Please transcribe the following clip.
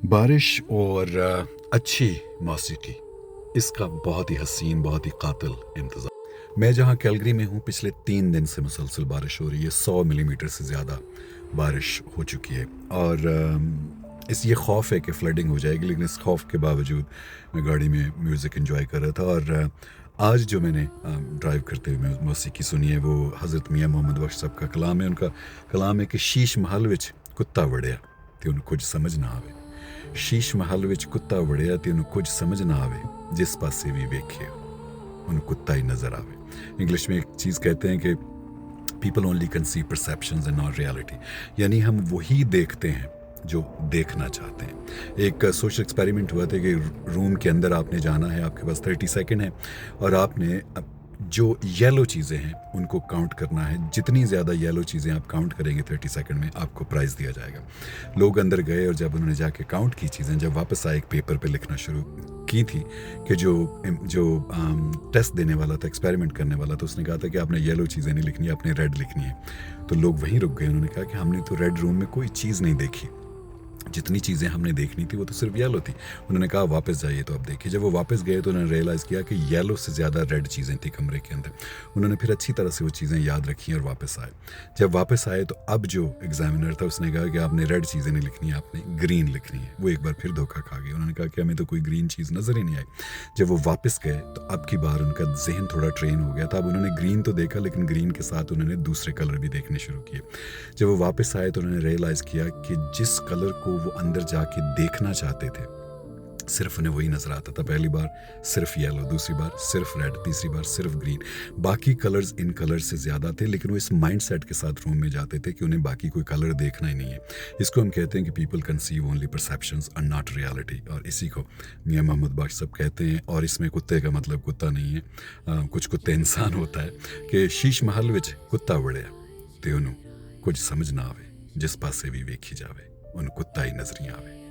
بارش اور اچھی موسیقی، اس کا بہت ہی حسین، بہت ہی قاتل امتزاج۔ میں جہاں کیلگری میں ہوں، پچھلے 3 دن سے مسلسل بارش ہو رہی ہے، 100 ملی میٹر سے زیادہ بارش ہو چکی ہے، اور اس یہ خوف ہے کہ فلڈنگ ہو جائے گی، لیکن اس خوف کے باوجود میں گاڑی میں میوزک انجوائے کر رہا تھا۔ اور آج جو میں نے ڈرائیو کرتے ہوئے موسیقی سنی ہے، وہ حضرت میاں محمد بخش صاحب کا کلام ہے۔ ان کا کلام ہے کہ شیش محل وچ کتا وڑیا تے انہوں کچھ سمجھ نہ آوے، شیش محل وچ کتا وڑیا تے انہوں کچھ سمجھ نہ آوے، جس پاسے بھی ویکھے انہوں کتا ہی نظر آوے۔ انگلش میں ایک چیز کہتے ہیں کہ people only conceive perceptions and not reality, یعنی ہم وہی دیکھتے ہیں جو دیکھنا چاہتے ہیں۔ ایک سوشل ایکسپیریمنٹ ہوا تھا کہ روم کے اندر آپ نے جانا ہے، آپ کے پاس 30 سیکنڈ ہے، اور آپ نے جو یلو چیزیں ہیں ان کو کاؤنٹ کرنا ہے۔ جتنی زیادہ یلو چیزیں آپ کاؤنٹ کریں گے 30 سیکنڈ میں، آپ کو پرائز دیا جائے گا۔ لوگ اندر گئے، اور جب انہوں نے جا کے کاؤنٹ کی چیزیں، جب واپس آئے، ایک پیپر پہ لکھنا شروع کی تھی کہ جو ٹیسٹ دینے والا تھا، ایکسپیریمنٹ کرنے والا تھا، اس نے کہا تھا کہ آپ نے یلو چیزیں نہیں لکھنی، آپ نے ریڈ لکھنی ہے۔ تو لوگ وہیں رک گئے، انہوں نے کہا کہ ہم نے تو ریڈ روم میں کوئی چیز نہیں دیکھی، جتنی چیزیں ہم نے دیکھنی تھی وہ تو صرف یلو تھی۔ انہوں نے کہا واپس جائیے تو اب دیکھیے۔ جب وہ واپس گئے تو انہوں نے ریئلائز کیا کہ یلو سے زیادہ ریڈ چیزیں تھیں کمرے کے اندر۔ انہوں نے پھر اچھی طرح سے وہ چیزیں یاد رکھیں اور واپس آئے۔ جب واپس آئے تو اب جو ایگزامینر تھا اس نے کہا کہ آپ نے ریڈ چیزیں نہیں لکھنی، آپ نے گرین لکھنی ہے۔ وہ ایک بار پھر دھوکہ کھا گئے، انہوں نے کہا کہ ہمیں تو کوئی گرین چیز نظر ہی نہیں آئی۔ جب وہ واپس گئے تو اب کی بار ان کا ذہن تھوڑا ٹرین ہو گیا تھا، اب انہوں نے گرین تو دیکھا، لیکن گرین کے ساتھ انہوں نے دوسرے کلر بھی دیکھنے شروع کیے۔ جب وہ واپس آئے تو انہوں نے ریئلائز کیا کہ جس کلر کو وہ اندر جا کے دیکھنا چاہتے تھے صرف انہیں وہی نظر آتا تھا۔ پہلی بار صرف یلو، دوسری بار صرف ریڈ، تیسری بار صرف گرین۔ باقی کلرز ان کلر سے زیادہ تھے، لیکن وہ اس مائنڈ سیٹ کے ساتھ روم میں جاتے تھے کہ انہیں باقی کوئی کلر دیکھنا ہی نہیں ہے۔ اس کو ہم کہتے ہیں کہ people conceive only perceptions and not reality, اور اسی کو میاں محمد بخش صاحب کہتے ہیں۔ اور اس میں کتے کا مطلب کتا نہیں ہے، کچھ کتے انسان ہوتا ہے کہ شیش محل وچ کتا وڑیا تے انہوں کچھ سمجھ نہ آوے، جس پاسے بھی ویکھی جاوے انہوں کتا ہی نظر نہیں آوے۔